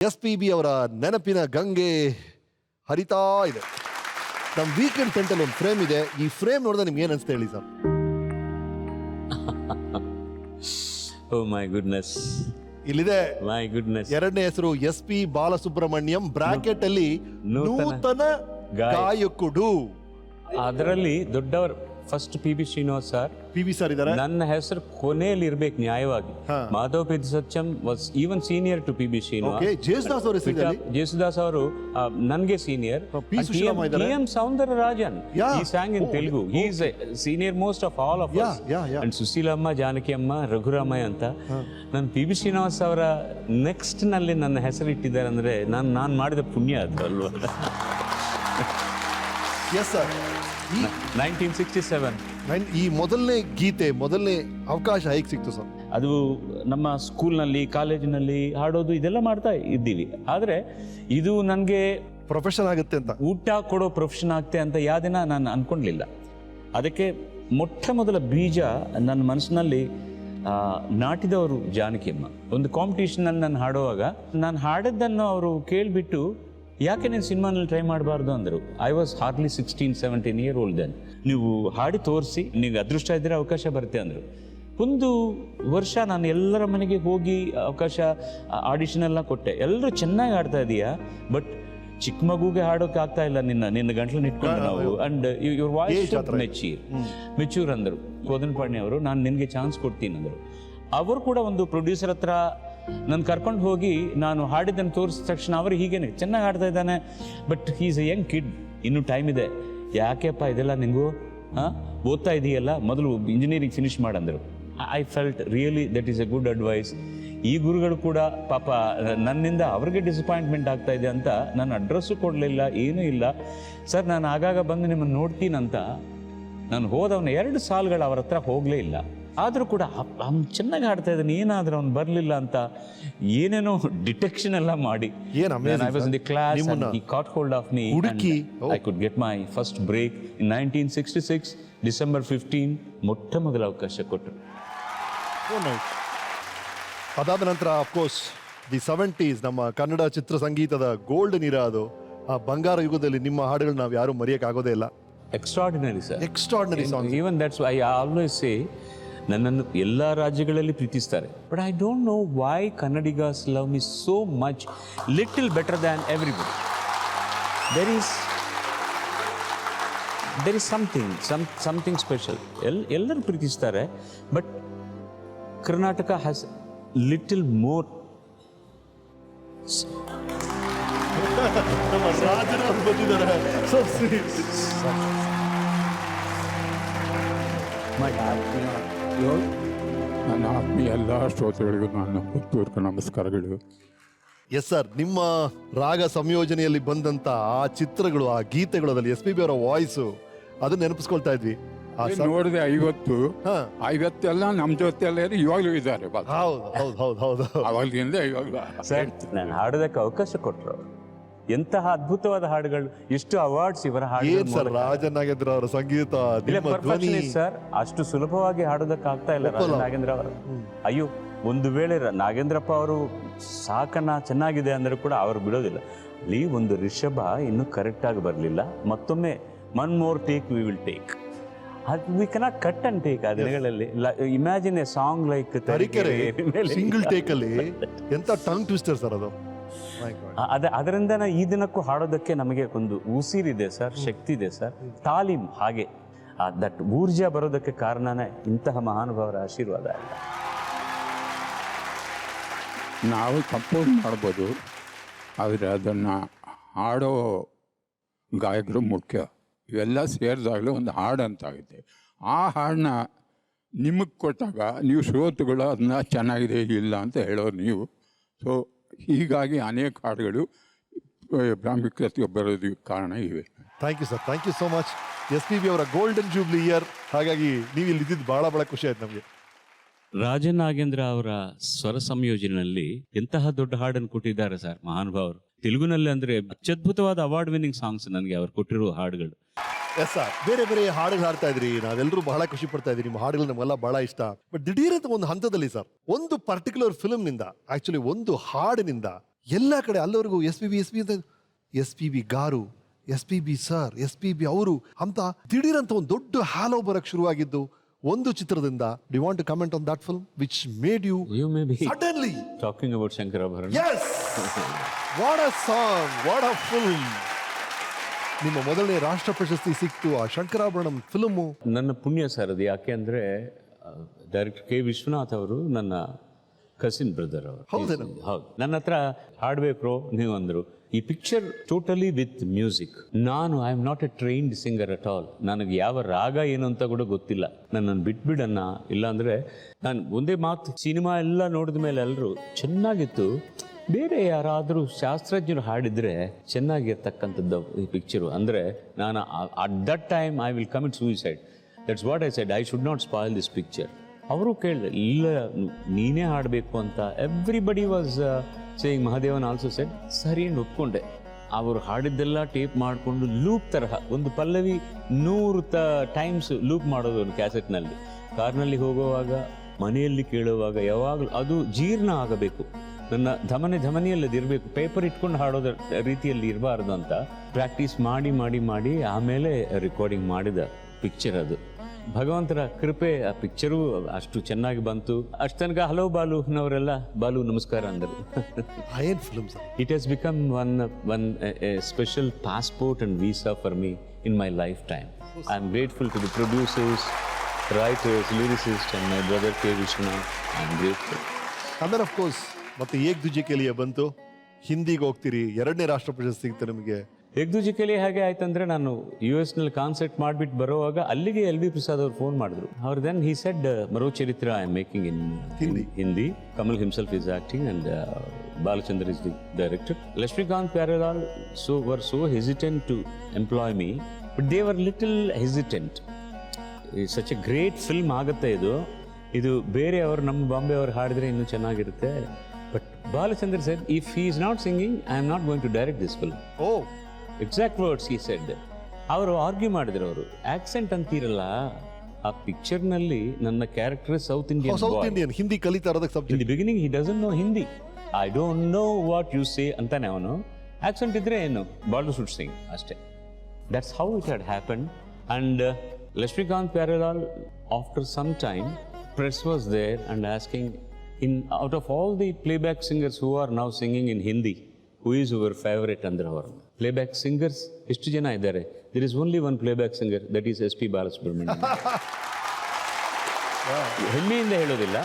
SPB ಅವರ ನೆನಪಿನ ಗಂಗೆ ಹರಿತಾ ಇದೆ. ನಮ್ಮ ವೀಕೆಂಡ್ ಸೆಂಟರ್ ಒಂದು ಫ್ರೇಮ್ ಇದೆ. ಈ ಫ್ರೇಮ್ ನೋಡಿದ್ರೆ ನಿಮ್ಗೆ ಏನು ಅನ್ಸುತ್ತೆ ಹೇಳಿ ಸರ್? ಓ ಮೈ ಗುಡ್ನೆಸ್, ಇಲ್ಲಿದೆ ಮೈ ಗುಡ್ನೆಸ್. ಎರಡನೇ ಹೆಸರು SP ಬಾಲಸುಬ್ರಹ್ಮಣ್ಯಂ, ಬ್ರಾಕೆಟ್ ಅಲ್ಲಿ ನೂತನ ಗಾಯಕುಡು. ಅದರಲ್ಲಿ ದೊಡ್ಡವರು first PB Srinivas sir, PB sir ಇದ್ದಾರೆ. ನನ್ನ ಹೆಸರು ಕೊನೆಯಲ್ಲಿ ಇರ್ಬೇಕು ನ್ಯಾಯವಾಗಿ. Madhav Peddi Satyam was even senior to PB Srinivas. Jesudas ಅವರು ಜೇಸುದಾಸ್ ಅವರು ನನಗೆ senior. TM Soundararajan, he sang in Telugu. He is a senior most of all of us. And Sushilamma, Janaki ಅಮ್ಮ, ರಘುರಾಮಯ್ಯ ಅಂತ. ನಾನು PB ಶ್ರೀನಿವಾಸ್ ಅವರ ನೆಕ್ಸ್ಟ್ ನಲ್ಲಿ ನನ್ನ ಹೆಸರು ಇಟ್ಟಿದ್ದಾರೆ ಅಂದ್ರೆ ನಾನು ಮಾಡಿದ ಪುಣ್ಯ ಅದು ಅಲ್ವಾ? Yes sir. 1967 ಈ ಮೊದಲನೇ ಗೀತೆ, ಮೊದಲನೇ ಅವಕಾಶ ಹೇಗೆ ಸಿಕ್ತು ಸರ್? ಅದು ನಮ್ಮ ಸ್ಕೂಲ್ನಲ್ಲಿ, ಕಾಲೇಜಿನಲ್ಲಿ ಹಾಡೋದು ಇದೆಲ್ಲ ಮಾಡ್ತಾ ಇದ್ದೀವಿ. ಆದರೆ ಇದು ನನಗೆ ಪ್ರೊಫೆಷನ್ ಆಗುತ್ತೆ ಅಂತ, ಊಟ ಕೊಡೋ ಪ್ರೊಫೆಷನ್ ಆಗ್ತೆ ಅಂತ ಯಾವ ದಿನ ನಾನು ಅನ್ಕೊಂಡ್ಲಿಲ್ಲ. ಅದಕ್ಕೆ ಮೊಟ್ಟ ಮೊದಲ ಬೀಜ ನನ್ನ ಮನಸ್ಸಿನಲ್ಲಿ ನಾಟಿದವರು ಜಾನಕಿಯಮ್ಮ. ಒಂದು ಕಾಂಪಿಟೇಷನಲ್ಲಿ ನಾನು ಹಾಡುವಾಗ ನಾನು ಹಾಡಿದ್ದನ್ನು ಅವರು ಕೇಳಿಬಿಟ್ಟು, ಯಾಕೆ ನೀನು ಸಿನಿಮಾನಲ್ಲಿ ಟ್ರೈ ಮಾಡಬಾರ್ದು ಅಂದರು. I was hardly 16-17 year old then. ನೀವು ಹಾಡಿ ತೋರಿಸಿ, ನೀವು ಅದೃಷ್ಟ ಇದ್ದರೆ ಅವಕಾಶ ಬರುತ್ತೆ ಅಂದರು. ಒಂದು ವರ್ಷ ನಾನು ಎಲ್ಲರ ಮನೆಗೆ ಹೋಗಿ ಅವಕಾಶ, ಆಡಿಷನ್ ಎಲ್ಲ ಕೊಟ್ಟೆ. ಎಲ್ಲರೂ ಚೆನ್ನಾಗಿ ಹಾಡ್ತಾ ಇದೀಯಾ, ಬಟ್ ಚಿಕ್ಕ ಮಗುಗೆ ಹಾಡೋಕೆ ಆಗ್ತಾ ಇಲ್ಲ, ನಿನ್ನ ಗಂಟ್ಲು ಇಟ್ಕೊಂಡು ನಾವು. ಅಂಡ್ ಯುವರ್ ವಾಯ್ಸ್ ಮೆಚ್ಯೂರ್ ಅಂದರು ಕೋದನ್ ಪಾಂಡೆ ಅವರು. ನಾನು ನಿನಗೆ ಚಾನ್ಸ್ ಕೊಡ್ತೀನಿ ಅಂದರು. ಅವರು ಕೂಡ ಒಂದು ಪ್ರೊಡ್ಯೂಸರ್ ಹತ್ರ ನಾನು ಕರ್ಕೊಂಡು ಹೋಗಿ ನಾನು ಹಾಡಿದ್ದನ್ನು ತೋರಿಸಿದ ತಕ್ಷಣ ಅವರು ಹೀಗೇನೆ ಚೆನ್ನಾಗಿ ಹಾಡ್ತಾ ಇದ್ದಾನೆ, but he is a young kid, ಇನ್ನೂ ಟೈಮ್ ಇದೆ, ಯಾಕೆಪ್ಪ ಇದೆಲ್ಲ ನಿಂಗೂ ಓದ್ತಾ ಇದೆಯಲ್ಲ, ಮೊದಲು ಇಂಜಿನಿಯರಿಂಗ್ ಫಿನಿಷ್ ಮಾಡಂದರು. I felt really that is a good advice. ಈ ಗುರುಗಳು ಕೂಡ ಪಾಪ ನನ್ನಿಂದ ಅವ್ರಿಗೆ ಡಿಸಪಾಯಿಂಟ್ಮೆಂಟ್ ಆಗ್ತಾ ಇದೆ ಅಂತ ನಾನು ಅಡ್ರೆಸ್ಸು ಕೊಡಲಿಲ್ಲ, ಏನೂ ಇಲ್ಲ. ಸರ್ ನಾನು ಆಗಾಗ ಬಂದು ನಿಮ್ಮನ್ನು ನೋಡ್ತೀನಂತ ನಾನು ಹೋದವನ 2 ಸಾಲುಗಳು ಅವ್ರ ಹತ್ರ ಹೋಗಲೇ ಇಲ್ಲ. ಆದರೂ ಕೂಡ ಅವ್ನು ಚೆನ್ನಾಗಿ ಹಾಡ್ತಾ ಇದ್ದಾನೆ, ಏನಾದರೂ ಅವ್ನು ಬರಲಿಲ್ಲ ಅಂತ ಏನೇನೋ ಡಿಟೆಕ್ಷನ್ ಎಲ್ಲ ಮಾಡಿ I was in the class and he caught hold of me and I could get my first break in 1966 December 15. ಮೊಟ್ಟ ಮೊದಲ ಅವಕಾಶ ಕೊಟ್ಟರು. ಅದಾದ ನಂತರ ಅಫ್ಕೋರ್ಸ್ ದಿ 70s ನಮ್ಮ ಕನ್ನಡ ಚಿತ್ರ ಸಂಗೀತದ ಗೋಲ್ಡನ್ ಇರಾ. ಅದು ಆ ಬಂಗಾರ ಯುಗದಲ್ಲಿ ನಿಮ್ಮ ಹಾಡುಗಳು ನಾವು ಯಾರು ಮರೆಯೋಕ್ಕಾಗೋದೇ ಇಲ್ಲ. Extraordinary sir, extraordinary song. Even that's I always say, ನನ್ನನ್ನು ಎಲ್ಲ ರಾಜ್ಯಗಳಲ್ಲಿ ಪ್ರೀತಿಸ್ತಾರೆ, but I don't know why Kannadigas love me so much, little better than everybody. There is something special. ಎಲ್ಲರೂ ಪ್ರೀತಿಸ್ತಾರೆ, but Karnataka has little more. ನನ್ನ ಆತ್ಮೀಯ ಎಲ್ಲ ಶ್ರೋತೃಗಳಿಗೂ ನನ್ನ ಹೃತ್ಪೂರ್ವಕ ನಮಸ್ಕಾರಗಳು. ಎಸ್ ಸರ್, ನಿಮ್ಮ ರಾಗ ಸಂಯೋಜನೆಯಲ್ಲಿ ಬಂದಂತ ಆ ಚಿತ್ರಗಳು, ಆ ಗೀತೆಗಳು, ಅದರಲ್ಲಿ SPB ಅವರ ವಾಯ್ಸು, ಅದನ್ನ ನೆನಪಿಸ್ಕೊಳ್ತಾ ಇದ್ವಿ. ನೋಡಿದೆ 50 ಎಲ್ಲ ನಮ್ಮ ಜೊತೆ ಎಲ್ಲ ಇವಾಗಲೂ ಇದ್ದಾರೆ. ಹೌದು ಅವಾಗಲಿಂದ ಇವಾಗ ನಾನು ಹಾಡೋದಕ್ಕೆ ಅವಕಾಶ ಕೊಟ್ಟರು. ಎಂತಹ ಅದ್ಭುತವಾದ ಹಾಡುಗಳು, ಎಷ್ಟು ಅವಾರ್ಡ್ಸ್ ಇವರ ಹಾಡು. ಸರ್, ರಾಜನ್ ನಾಗೇಂದ್ರ ಅವರ ಸಂಗೀತ, ಸರ್, ಅಷ್ಟು ಸುಲಭವಾಗಿ ಹಾಡೋದಕ್ಕೆ ಆಗ್ತಾ ಇಲ್ಲ ರಾಜನ್ ನಾಗೇಂದ್ರ ಅವರು. ಅಯ್ಯೋ, ಒಂದು ವೇಳೆ ನಾಗೇಂದ್ರಪ್ಪ ಅವರು ಸಾಕನ್ನ ಚೆನ್ನಾಗಿದೆ ಅಂದ್ರೆ ಕೂಡ ಅವರು ಬಿಡೋದಿಲ್ಲ. ಅಲ್ಲಿ ಒಂದು ರಿಷಭ ಇನ್ನೂ ಕರೆಕ್ಟ್ ಆಗಿ ಬರಲಿಲ್ಲ, ಮತ್ತೊಮ್ಮೆ one more take we will take. We cannot cut and take. ಆ ದಿನಗಳಲ್ಲಿ imagine A song like single take ಅಲ್ಲಿ ಎಂತ ಟಂಗ್ ಟ್ವಿಸ್ಟರ್ ಸರ್ ಅದು. ಅದರಿಂದ ಈ ದಿನಕ್ಕೂ ಹಾಡೋದಕ್ಕೆ ನಮಗೆ ಒಂದು ಉಸಿರಿದೆ ಸರ್, ಶಕ್ತಿ ಇದೆ ಸರ್, ತಾಲೀಮ್. ಹಾಗೆ ದಟ್ ಊರ್ಜಾ ಬರೋದಕ್ಕೆ ಕಾರಣನೇ ಇಂತಹ ಮಹಾನುಭಾವರ ಆಶೀರ್ವಾದ ಅಲ್ಲ. ನಾವು ಕಂಪೋಸ್ ಮಾಡ್ಬೋದು, ಆದರೆ ಅದನ್ನು ಹಾಡೋ ಗಾಯಕರು ಮುಖ್ಯ. ಇವೆಲ್ಲ ಸೇರಿದಾಗಲೂ ಒಂದು ಹಾಡು ಅಂತಾಗುತ್ತೆ. ಆ ಹಾಡನ್ನ ನಿಮಗೆ ಕೊಟ್ಟಾಗ ನೀವು ಶ್ರೋತೃಗಳು ಅದನ್ನ ಚೆನ್ನಾಗಿದೆ ಇಲ್ಲ ಅಂತ ಹೇಳೋರು ನೀವು. ಸೊ ಹೀಗಾಗಿ ಅನೇಕ ಹಾಡುಗಳು ಪ್ರಾಮುಖ್ಯತೆ ಬರೋದಕ್ಕೆ ಕಾರಣ ಇವೆ. Thank you sir, thank you so much. SPB ಅವರ ಗೋಲ್ಡನ್ ಜೂಬ್ಲಿ ಇಯರ್. ಹಾಗಾಗಿ ನೀವು ಇಲ್ಲಿ ಇದ್ದಿದ್ದು ಬಹಳ ಖುಷಿ ಆಯ್ತು ನಮಗೆ. ರಾಜನ್ ನಾಗೇಂದ್ರ ಅವರ ಸ್ವರ ಸಂಯೋಜನೆಯಲ್ಲಿ ಎಂತಹ ದೊಡ್ಡ ಹಾಡನ್ನು ಕೊಟ್ಟಿದ್ದಾರೆ ಸರ್ ಮಹಾನುಭಾವರು. ತೆಲುಗುನಲ್ಲಿ ಅಂದ್ರೆ ಅತ್ಯದ್ಭುತವಾದ ಅವಾರ್ಡ್ ವಿನ್ನಿಂಗ್ ಸಾಂಗ್ಸ್ ನನಗೆ ಅವರು ಕೊಟ್ಟಿರುವ ಹಾಡುಗಳು. ಎಸ್ ಸರ್, ಬೇರೆ ಬೇರೆ ಹಾಡುಗಳು ಹಾಡ್ತಾ ಇದ್ರಿ, ನಾವೆಲ್ಲರೂ ಬಹಳ ಖುಷಿ ಪಡ್ತಾ ಇದ್ರಿ. ನಿಮ್ಮ ಹಾಡುಗಳು ನಮಗೆಲ್ಲ ಬಹಳ ಇಷ್ಟ. ಬಟ್ ದಿಢೀರಂತ ಒಂದು ಹಂತದಲ್ಲಿ ಸರ್, ಒಂದು ಪರ್ಟಿಕ್ಯುಲರ್ ಫಿಲ್ಮ್ ನಿಂದ, ಆಕ್ಚುಲಿ ಒಂದು ಹಾಡಿನಿಂದ ಎಲ್ಲ ಕಡೆ ಅಲ್ಲವರೆಗೂ S P B garu, S P B sir, S P B ಅವರು ಅಂತ ದಿಢೀರಂತ ಒಂದು ದೊಡ್ಡ ಹ್ಯಾಲೋ ಬರಕ್ ಶುರುವಾಗಿದ್ದು ಒಂದು ಚಿತ್ರದಿಂದ. Do you want to comment on that film which made you you may be suddenly talking about Shankarabharana. Yes! What a song! What a film! ನಿಮ್ಮ ಮೊದಲನೇ ರಾಷ್ಟ್ರ ಪ್ರಶಸ್ತಿ ಸಿಕ್ತು ಆ ಶಂಕರಾಭರಣಂ ಫಿಲ್ಮು. ನನ್ನ ಪುಣ್ಯ ಸರ್ ಅದು. ಯಾಕೆ ಅಂದರೆ ಡೈರೆಕ್ಟರ್ ಕೆ ವಿಶ್ವನಾಥ್ ಅವರು ನನ್ನ ಕಸಿನ್ ಬ್ರದರ್ ಅವರು. ಹೌದೇನು? ಹೌದು. ನನ್ನ ಹತ್ರ ಹಾಡಬೇಕು ನೀವು ಅಂದರು. ಈ ಪಿಕ್ಚರ್ ಟೋಟಲಿ ವಿತ್ ಮ್ಯೂಸಿಕ್. ನಾನು I am not A trained singer at all. ನನಗೆ ಯಾವ ರಾಗ ಏನು ಅಂತ ಕೂಡ ಗೊತ್ತಿಲ್ಲ. ನನ್ನನ್ನು ಬಿಟ್ಬಿಡನ್ನ. ಇಲ್ಲಾಂದರೆ ನಾನು ಒಂದೇ ಮಾತು, ಸಿನಿಮಾ ಎಲ್ಲ ನೋಡಿದ ಮೇಲೆ ಎಲ್ಲರೂ ಚೆನ್ನಾಗಿತ್ತು, ಬೇರೆ ಯಾರಾದರೂ ಶಾಸ್ತ್ರಜ್ಞರು ಹಾಡಿದರೆ ಚೆನ್ನಾಗಿರ್ತಕ್ಕಂಥದ್ದು ಈ ಪಿಕ್ಚರು ಅಂದರೆ ನಾನು at that time I will commit suicide. That's what I said, I should not spoil this picture. ಅವರು ಕೇಳಿದೆ, ಇಲ್ಲ ನೀನೇ ಹಾಡಬೇಕು ಅಂತ. Everybody was saying. Mahadevan also said ಸರಿ ಅಂತ ಒಪ್ಕೊಂಡೆ. ಅವರು ಹಾಡಿದ್ದೆಲ್ಲ ಟೇಪ್ ಮಾಡಿಕೊಂಡು ಲೂಪ್ ತರಹ ಒಂದು ಪಲ್ಲವಿ 100 ಟೈಮ್ಸ್ ಲೂಪ್ ಮಾಡೋದು ಒಂದು ಕ್ಯಾಸೆಟ್ನಲ್ಲಿ. ಕಾರ್ನಲ್ಲಿ ಹೋಗುವಾಗ, ಮನೆಯಲ್ಲಿ ಕೇಳುವಾಗ, ಯಾವಾಗಲೂ ಅದು ಜೀರ್ಣ ಆಗಬೇಕು. ನನ್ನ ಧಮನಿಯಲ್ಲಿ ಇರಬೇಕು. ಪೇಪರ್ ಇಟ್ಕೊಂಡು ಹಾಡೋದ ರೀತಿಯಲ್ಲಿ ಇರಬಾರ್ದು ಅಂತ ಪ್ರಾಕ್ಟೀಸ್ ಮಾಡಿ ಮಾಡಿ ಮಾಡಿ ಆಮೇಲೆ ರೆಕಾರ್ಡಿಂಗ್ ಮಾಡಿದ ಪಿಕ್ಚರ್ ಅದು. ಭಗವಂತರ ಕೃಪೆ, ಆ ಪಿಕ್ಚರು ಅಷ್ಟು ಚೆನ್ನಾಗಿ ಬಂತು. ಅಷ್ಟು ತನಕ ಹಲೋ ಬಾಲುನವರೆಲ್ಲ ಬಾಲು ನಮಸ್ಕಾರ ಅಂದರು. ಏನ್ film sir. It has become one special passport and visa for me in my life time. I am grateful to the producers, writers, lyricist and my brother K Vishwanath. I am grateful. ಆಮೇಲೆ of course ಮತ್ತೆ ಏಕ್ ದುಜೆ ಕೆಲಿಯ ಬಂತು. ಹಿಂದಿಗೆ ಹೋಗ್ತೀರಿ, 2ನೇ ರಾಷ್ಟ್ರ ಪ್ರಶಸ್ತಿ ಸಿಗ್ತು ನಿಮಗೆ. ಏಕ್ ದುಜೆ ಕೆಲಿ ಹೇಗೆ ಆಯ್ತಂದ್ರೆ, ನಾನು US ನಲ್ಲಿ ಕಾನ್ಸರ್ಟ್ ಮಾಡಿಬಿಟ್ಟು ಬರುವಾಗ ಅಲ್ಲಿಗೆ LV ಪ್ರಸಾದ್ ಅವರು ಫೋನ್ ಮಾಡಿದ್ರು. ಅವ್ರು then he said, Maro Charitra I am making in Hindi. Kamal himself is acting and Balachandra is the director. Laxmikant Pyarelal were so hesitant to employ me, but they were little hesitant. It's such a great film ಆಗುತ್ತೆ ಇದು ಬೇರೆ ಅವರು ನಮ್ಮ ಬಾಂಬೆ ಅವರು ಹಾಡಿದ್ರೆ ಇನ್ನೂ ಚೆನ್ನಾಗಿರುತ್ತೆ. But Balachandra said, if he is not singing I am not going to direct this film. Oh, exact words he said. ಅವರು ಆರ್ಗ್ಯೂ ಮಾಡಿದ್ರು. ಅವರು ಆಕ್ಸೆಂಟ್ ಅಂತೀರಲ್ಲ, ಆ ಪಿಕ್ಚರ್ನಲ್ಲಿ ನನ್ನ ಕ್ಯಾರೆಕ್ಟರ್ ಸೌತ್ ಇಂಡಿಯನ್ ಹಿಂದಿ ಕಲಿತಾ ಇರೋದಕ್ಕೆ in subject. The beginning he doesn't know Hindi. I don't know what you say ಅಂತಾನೆ ಅವನು. Accent ಇದ್ರೆ ಏನು, ಬಾಲು ಶುಡ್ ಸಿಂಗ್ ಅಷ್ಟೇ. That's how it had happen. And Laxmikant Pyarelal, after some time, press was there and asking, out of all the playback singers who are now singing in Hindi, who is your favorite Andhra? Playback singers ಎಷ್ಟು ಜನ ಇದ್ದಾರೆ? There is only one playback singer, that is SP Balasubrahmanyam. ಹೆಮ್ಮೆಯಿಂದ ಹೇಳೋದಿಲ್ಲ.